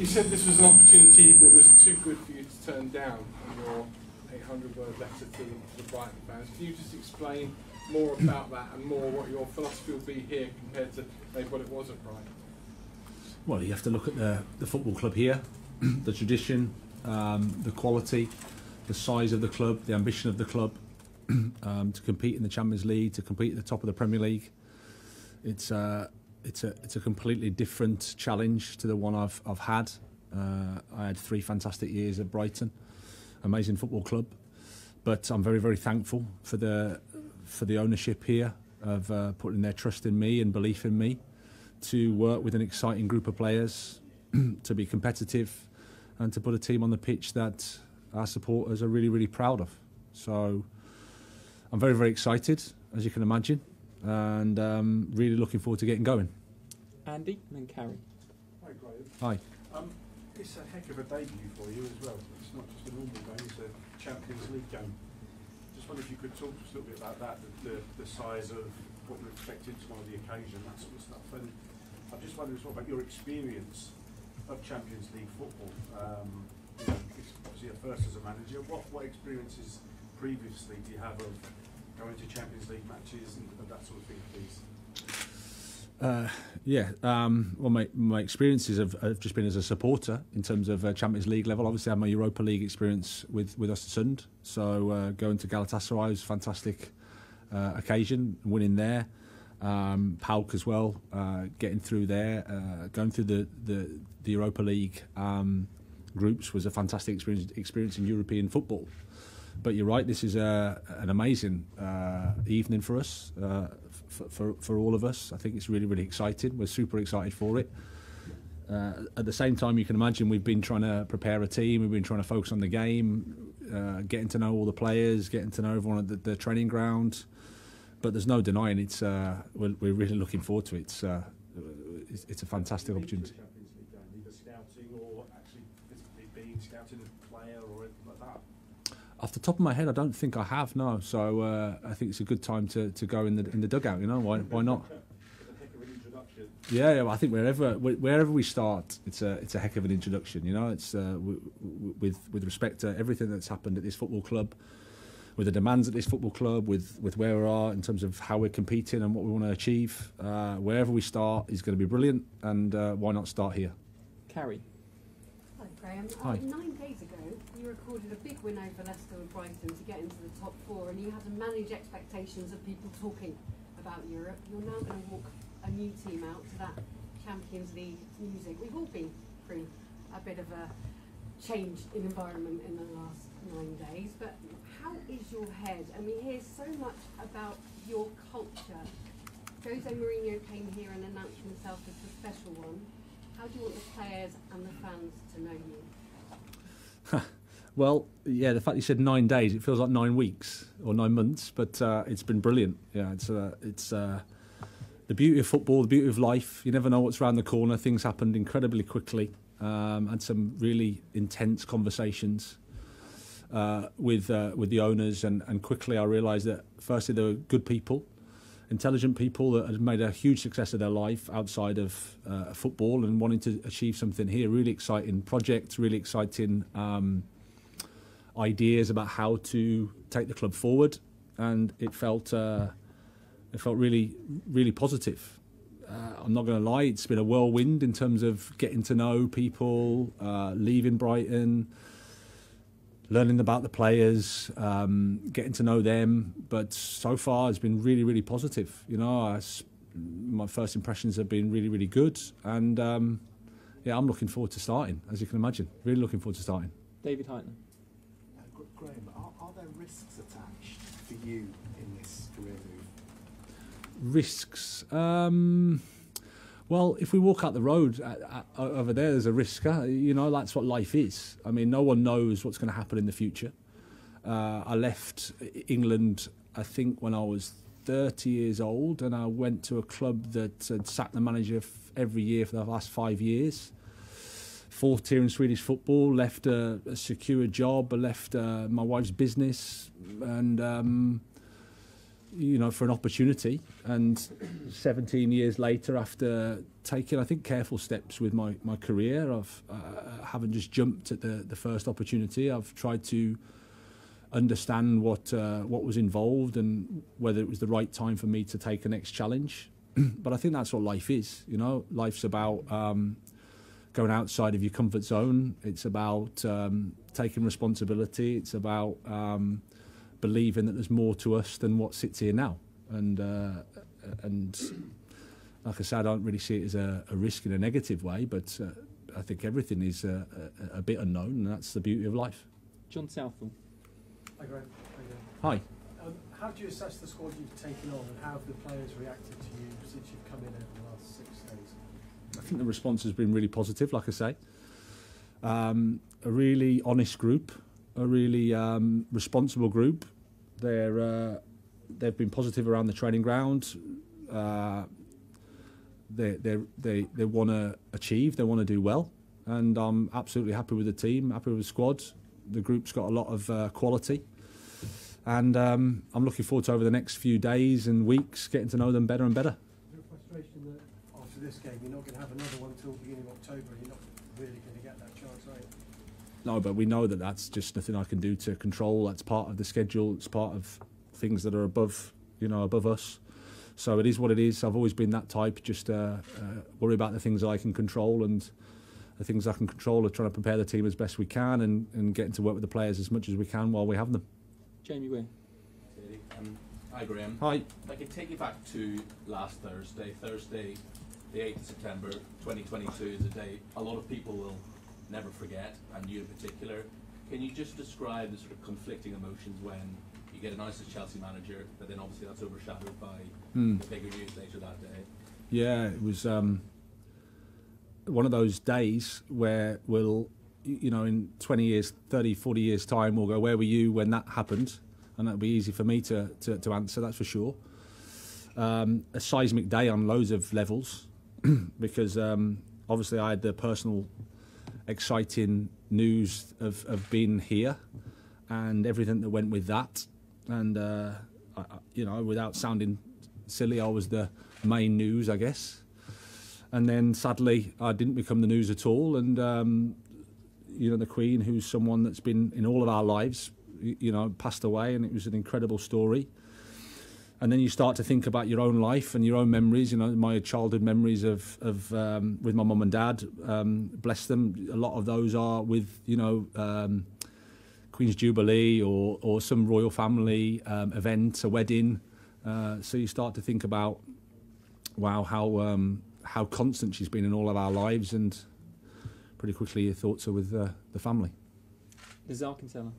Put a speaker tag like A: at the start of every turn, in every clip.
A: You said this was an opportunity that was too good for you to turn down in your 800-word letter to the Brighton fans. Can you just explain more about that and more what your philosophy will be here compared to maybe what it was at Brighton?
B: Well, you have to look at the football club here, the tradition, the quality, the size of the club, the ambition of the club, to compete in the Champions League, to compete at the top of the Premier League. It's a completely different challenge to the one I've had. I had 3 fantastic years at Brighton, amazing football club, but I'm very, very thankful for the ownership here of putting their trust in me and belief in me to work with an exciting group of players, to be competitive, and to put a team on the pitch that our supporters are really, really proud of. So I'm very, very excited, as you can imagine, and really looking forward to getting going.
C: Andy and then Carrie.
D: Hi, Graham.
B: Hi.
D: It's a heck of a debut for you as well. It's not just a normal game, it's a Champions League game. Just wonder if you could talk to us a little bit about that, the size of what you're expecting to one of the occasion, that sort of stuff. And I'm just wondering what about your experience of Champions League football. You know, it's obviously a first as a manager. What experiences previously do you have of going to Champions League matches and that sort of thing, please?
B: Well, my experiences have just been as a supporter in terms of Champions League level. Obviously, I had my Europa League experience with Östersund, so going to Galatasaray was a fantastic occasion, winning there. PAOK as well, getting through there, going through the Europa League groups was a fantastic experience in European football. But you're right, this is an amazing evening for us, for all of us. I think it's really, really exciting. We're super excited for it. At the same time, you can imagine we've been trying to prepare a team, we've been trying to focus on the game, getting to know all the players, getting to know everyone at the training ground. But there's no denying we're really looking forward to it. It's a fantastic opportunity.
D: Either scouting or actually physically being scouted as a player or anything like that?
B: Off the top of my head, I don't think I have, no. So I think it's a good time to go in the dugout. You know, why not?
D: It's a heck of an introduction.
B: Yeah, I think wherever we start, it's a heck of an introduction. You know, it's with respect to everything that's happened at this football club, with the demands at this football club, with where we are in terms of how we're competing and what we want to achieve. Wherever we start is going to be brilliant, and why not start here?
C: Carrie.
E: Hi, Graham.
B: Hi.
E: 9 days ago, you recorded a big win over Leicester and Brighton to get into the top 4, and you had to manage expectations of people talking about Europe. You're now going to walk a new team out to that Champions League music. We've all been through a bit of a change in environment in the last 9 days, but how is your head? And we hear so much about your culture. Jose Mourinho came here and announced himself as the special one. How do you want the players and the fans to know you?
B: Well, yeah, the fact you said 9 days, it feels like 9 weeks or 9 months, but it's been brilliant. Yeah, it's the beauty of football, the beauty of life. You never know what's around the corner. Things happened incredibly quickly. Had some really intense conversations with the owners, and quickly I realised that firstly they were good people, intelligent people that had made a huge success of their life outside of football and wanting to achieve something here. Really exciting projects, really exciting ideas about how to take the club forward, and it felt really, really positive. I'm not going to lie, it's been a whirlwind in terms of getting to know people, leaving Brighton, learning about the players, getting to know them. But so far, it's been really, really positive. You know, my first impressions have been really, really good. And yeah, I'm looking forward to starting, as you can imagine. Really looking forward to starting.
C: David Heitner.
F: Graham, are there risks attached for you in this career move?
B: Risks? Well, if we walk out the road over there's a risk. You know, that's what life is. I mean, no one knows what's going to happen in the future. I left England, I think, when I was 30 years old, and I went to a club that had sacked the manager every year for the last 5 years. 4th tier in Swedish football, left a secure job, I left my wife's business, and you know, for an opportunity. And 17 years later, after taking, I think, careful steps with my career, I've haven't just jumped at the first opportunity. I've tried to understand what was involved and whether it was the right time for me to take a next challenge. But I think that's what life is. You know, life's about going outside of your comfort zone. It's about taking responsibility. It's about believing that there's more to us than what sits here now. And like I said, I don't really see it as a risk in a negative way, but I think everything is a bit unknown, and that's the beauty of life.
C: John Southall.
G: Hi, Graham.
B: Hi.
G: How do you assess the squad you've taken on, and how have the players reacted to you since you've come in over the last 6 days?
B: I think the response has been really positive, like I say. A really honest group, a really responsible group. They've been positive around the training ground. They want to achieve, they want to do well, and I'm absolutely happy with the team, happy with the squad. The group's got a lot of quality, and I'm looking forward to over the next few days and weeks getting to know them better and better.
G: Is there a frustration that after this game you're not going to have another one until beginning of October, and you're not really going to get that chance, are you?
B: No, but we know that that's just nothing I can do to control. That's part of the schedule. It's part of things that are above, you know, above us. So it is what it is. I've always been that type. Just worry about the things that I can control, and the things I can control are trying to prepare the team as best we can and getting to work with the players as much as we can while we have them.
C: Jamie Weir.
H: Hi, Graham.
B: Hi.
H: If I can take you back to last Thursday, the 8th of September 2022 is a day a lot of people will never forget, and you in particular. Can you just describe the sort of conflicting emotions when you get announced as Chelsea manager, but then obviously that's overshadowed by the bigger news later that day?
B: Yeah, it was one of those days where we'll, you know, in 20 years, 30, 40 years' time, we'll go, where were you when that happened? And that'll be easy for me to answer, that's for sure. A seismic day on loads of levels, because obviously I had the personal exciting news of being here and everything that went with that. And, you know, without sounding silly, I was the main news, I guess. And then sadly, I didn't become the news at all. And, you know, the Queen, who's someone that's been in all of our lives, you know, passed away, and it was an incredible story. And then you start to think about your own life and your own memories. You know, my childhood memories of with my mum and dad. Bless them. A lot of those are with, you know, Queen's Jubilee or some royal family event, a wedding. So you start to think about, wow, how constant she's been in all of our lives, and pretty quickly your thoughts are with the family.
C: The Zarkentella.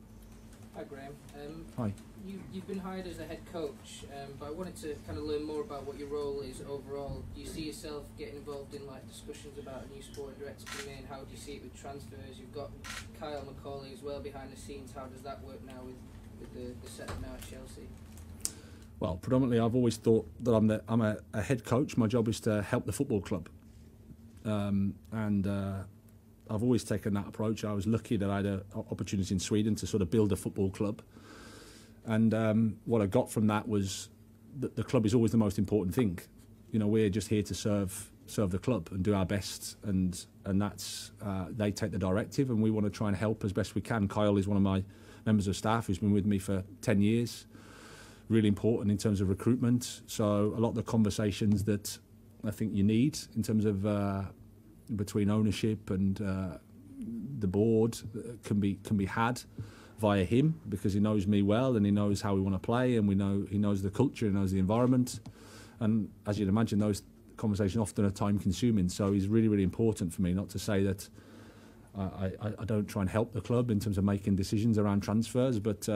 I: Hi, Graham.
B: Hi.
I: You've been hired as a head coach, but I wanted to kind of learn more about what your role is overall. Do you see yourself getting involved in like discussions about a new sporting director coming in? How do you see it with transfers? You've got Kyle McCauley as well behind the scenes. How does that work now with the setup now at Chelsea?
B: Well, predominantly I've always thought that I'm a head coach. My job is to help the football club, and I've always taken that approach. I was lucky that I had an opportunity in Sweden to sort of build a football club. And what I got from that was that the club is always the most important thing. You know, we're just here to serve the club and do our best, and that's they take the directive, and we want to try and help as best we can. Kyle is one of my members of staff who's been with me for 10 years. Really important in terms of recruitment. So a lot of the conversations that I think you need in terms of between ownership and the board can be had via him, because he knows me well and he knows how we want to play, and he knows the culture, he knows the environment, and as you'd imagine, those conversations often are time consuming. So he's really, really important for me. Not to say that I don't try and help the club in terms of making decisions around transfers, but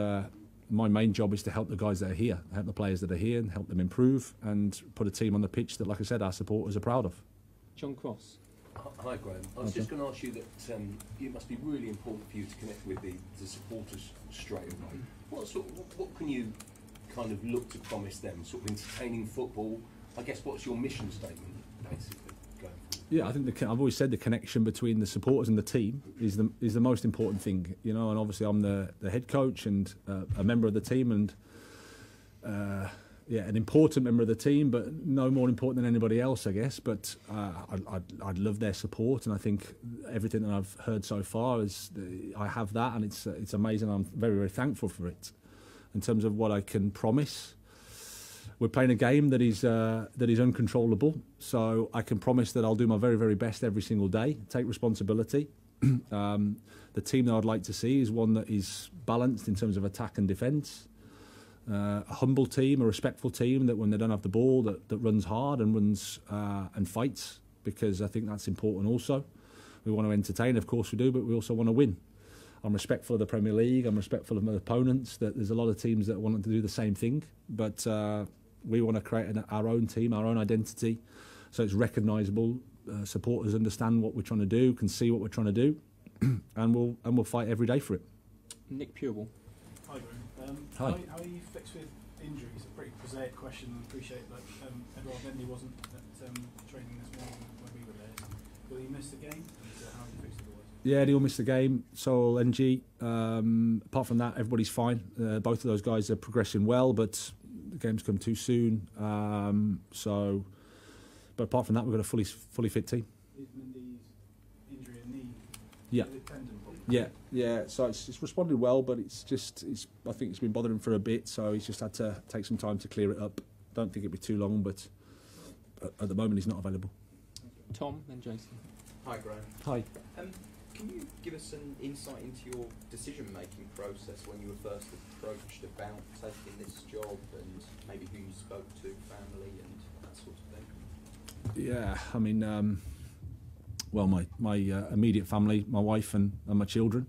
B: my main job is to help the guys that are here, help the players that are here, and help them improve and put a team on the pitch that, like I said, our supporters are proud of.
C: John Cross.
J: Hi, Graham. I was just going to ask you that it must be really important for you to connect with the supporters straight away. What can you kind of look to promise them? Sort of entertaining football. I guess what's your mission statement basically going forward? Yeah,
B: I think I've always said the connection between the supporters and the team is the most important thing. You know, and obviously I'm the head coach and a member of the team, and an important member of the team, but no more important than anybody else, I guess. But I'd love their support, and I think everything that I've heard so far is I have that, and it's amazing. I'm very, very thankful for it. In terms of what I can promise, we're playing a game that is uncontrollable. So I can promise that I'll do my very, very best every single day, take responsibility. The team that I'd like to see is one that is balanced in terms of attack and defence. A humble team, a respectful team that when they don't have the ball, that runs hard and runs and fights, because I think that's important also. We want to entertain, of course we do, but we also want to win. I'm respectful of the Premier League, I'm respectful of my opponents, that there's a lot of teams that want to do the same thing, but we want to create our own team, our own identity, so it's recognisable. Supporters understand what we're trying to do, can see what we're trying to do, and we'll fight every day for it.
C: Nick Pureball.
D: Hi, Graham.
B: Hi.
D: How are you fixed with injuries? A pretty prosaic question. I appreciate that Edouard Bentley wasn't at training this morning when we were there. Will he miss the game? How are you fixed otherwise?
B: Yeah, he'll miss the game. So will NG. Apart from that, everybody's fine. Both of those guys are progressing well, but the game's come too soon. But apart from that, we've got a fully fit team.
D: Is Mendy's injury a knee?
B: Yeah.
D: Is it tendon problem?
B: Yeah. So it's responded well, but I think it's been bothering him for a bit. So he's just had to take some time to clear it up. Don't think it'll be too long, but at the moment he's not available.
C: Tom, then Jason.
K: Hi, Graham.
B: Hi.
K: Can you give us an insight into your decision-making process when you were first approached about taking this job, and maybe who you spoke to, family, and that sort of thing?
B: Yeah, I mean, well, my immediate family, my wife and my children.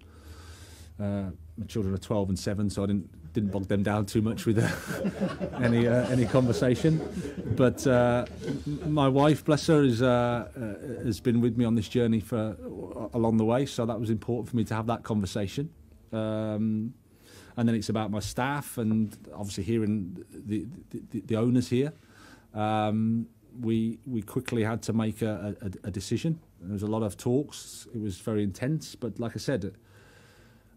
B: My children are 12 and 7, so I didn't bog them down too much with any conversation. But my wife, bless her, has been with me on this journey for along the way, so that was important for me to have that conversation. And then it's about my staff, and obviously hearing the owners here. We quickly had to make a decision. There was a lot of talks. It was very intense, but like I said,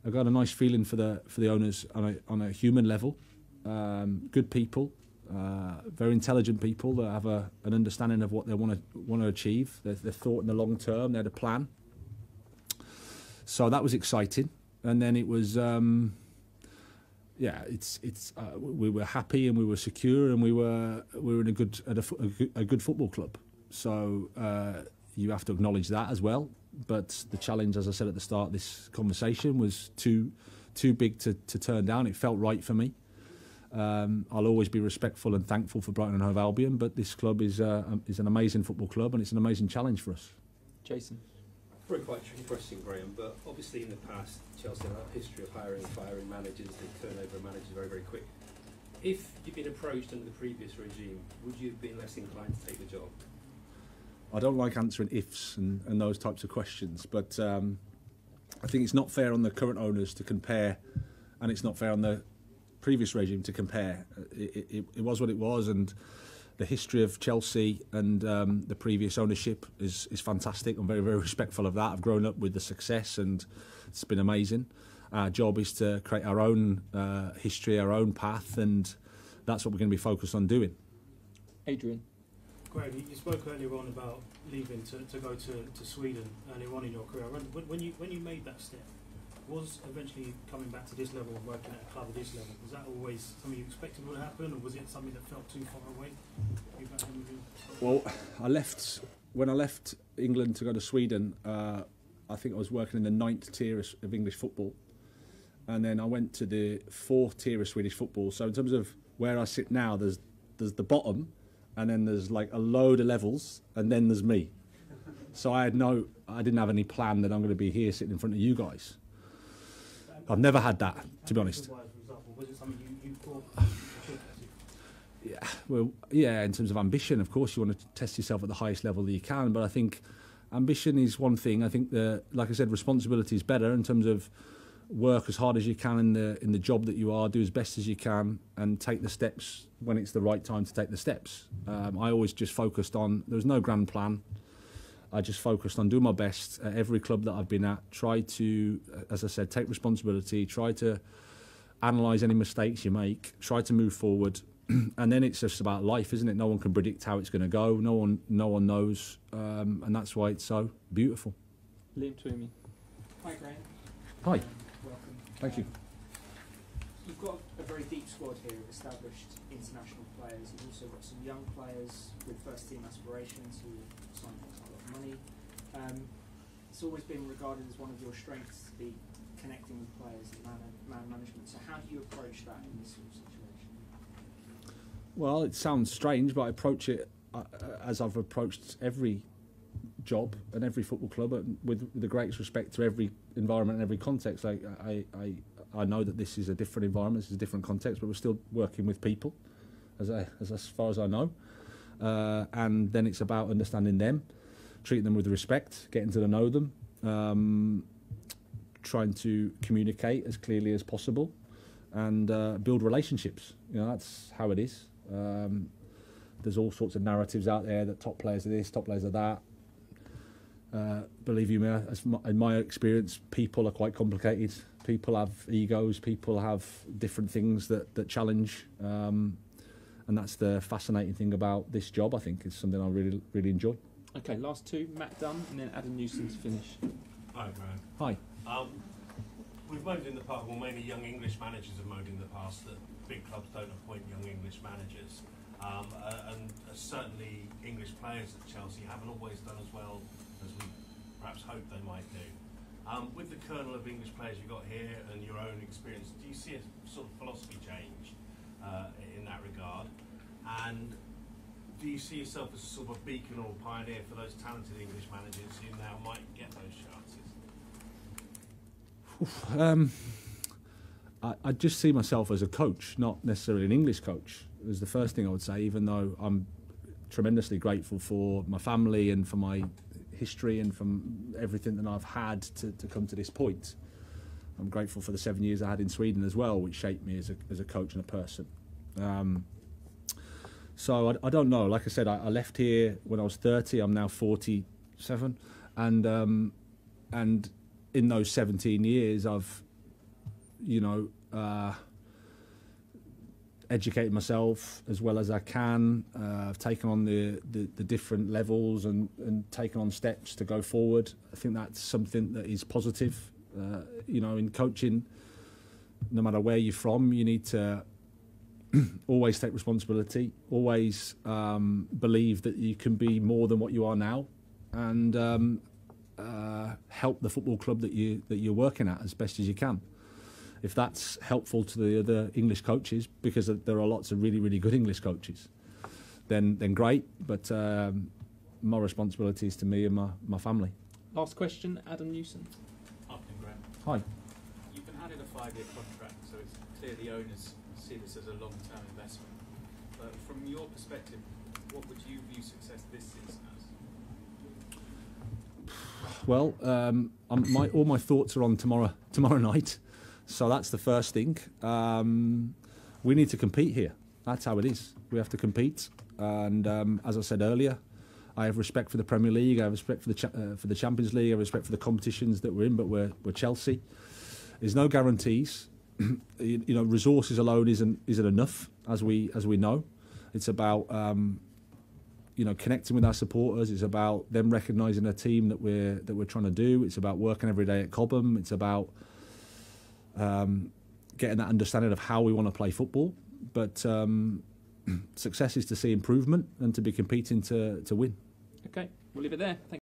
B: I got a nice feeling for the owners on a human level. Good people, very intelligent people that have an understanding of what they want to achieve. They've thought in the long term. They had a plan. So that was exciting, and then it was. We were happy and we were secure, and we were in a good football club. So you have to acknowledge that as well. But the challenge, as I said at the start of this conversation, was too big to turn down. It felt right for me. I'll always be respectful and thankful for Brighton and Hove Albion, but this club is an amazing football club, and it's an amazing challenge for us.
C: Jason.
L: Probably quite a tricky question, Graham, but obviously in the past, Chelsea have a history of hiring and firing managers. They turn over managers very, very quick. If you'd been approached under the previous regime, would you have been less inclined to take the job?
B: I don't like answering ifs and those types of questions, but I think it's not fair on the current owners to compare, and it's not fair on the previous regime to compare. It was what it was, and the history of Chelsea and the previous ownership is fantastic. I'm very, very respectful of that. I've grown up with the success, and it's been amazing. Our job is to create our own history, our own path, and that's what we're going to be focused on doing.
C: Adrian.
M: Graham, you spoke earlier on about leaving to go to Sweden earlier on in your career. When you made that step, was eventually coming back to this level and working at a club at this level, was that always something you expected would happen, or was it something that felt too far away?
B: Well, when I left England to go to Sweden, I think I was working in the 9th tier of English football, and then I went to the 4th tier of Swedish football. So in terms of where I sit now, there's the bottom, and then there's like a load of levels, and then there's me. So I didn't have any plan that I'm going to be here sitting in front of you guys. I've never had that, to be honest.
M: Was it something you thought?
B: Yeah, well, yeah, in terms of ambition, of course, you want to test yourself at the highest level that you can, but I think ambition is one thing. I think like I said, responsibility is better in terms of work as hard as you can in the job that you are, do as best as you can, and take the steps when it's the right time to take the steps. I always just focused on, there was no grand plan. I just focused on doing my best at every club that I've been at, try to, as I said, take responsibility, try to analyse any mistakes you make, try to move forward, and then it's just about life, isn't it? No one can predict how it's going to go. No one knows, and that's why it's so beautiful.
C: Liam Twomey.
N: Hi, Graham.
B: Hi.
N: Welcome.
B: Thank you.
N: You've got a very deep squad here of established international players. You've also got some young players with first-team aspirations who signed for a lot of money. It's always been regarded as one of your strengths to be connecting with players and man management. So how do you approach that in this sort of situation?
B: Well, it sounds strange, but I approach it as I've approached every job and every football club, with the greatest respect to every environment and every context. I know that this is a different environment, this is a different context, but we're still working with people, as far as I know. And then it's about understanding them, treating them with respect, getting to know them, trying to communicate as clearly as possible, and build relationships. You know, that's how it is. There's all sorts of narratives out there that top players are this, top players are that. Believe you me, in my experience, people are quite complicated. People have egos, people have different things that challenge, and that's the fascinating thing about this job. I think it's something I really enjoy.
C: Okay, last two, Matt Dunn and then Adam Newson to finish.
O: Hi, Graham.
B: Hi.
O: We've moaned in the past, well, mainly young English managers have moaned in the past that big clubs don't appoint young English managers. And certainly English players at Chelsea haven't always done as well as we perhaps hoped they might do. With the kernel of English players you've got here and your own experience, do you see a sort of philosophy change in that regard? And do you see yourself as sort of a beacon or a pioneer for those talented English managers who now might get those chances?
B: I just see myself as a coach, not necessarily an English coach. Is the first thing I would say, even though I'm tremendously grateful for my family and for my history and from everything that I've had to come to this point. I'm grateful for the 7 years I had in Sweden as well, which shaped me as a coach and a person. So I don't know. Like I said, I left here when I was 30. I'm now 47, and in those 17 years, I've, educated myself as well as I can. I've taken on the different levels and taken on steps to go forward. I think that's something that is positive. In coaching, no matter where you're from, you need to always take responsibility, always believe that you can be more than what you are now, and help the football club that you're working at as best as you can. If that's helpful to the other English coaches, because there are lots of really good English coaches, then great. But my responsibility is to me and my family.
C: Last question, Adam Newson.
P: Afternoon, Graham.
B: Hi.
P: You've been handed a 5-year contract, so it's clear the owners see this as a long-term investment. But from your perspective, what would you view success this season as?
B: Well, all my thoughts are on tomorrow night. So that's the first thing. We need to compete here. That's how it is. We have to compete. And as I said earlier, I have respect for the Premier League. I have respect for the Champions League. I have respect for the competitions that we're in. But we're Chelsea. There's no guarantees. Resources alone isn't enough, as we know. It's about connecting with our supporters. It's about them recognising a team that we're trying to do. It's about working every day at Cobham. It's about getting that understanding of how we want to play football. But success is to see improvement and to be competing to win.
C: Okay, we'll leave it there. Thank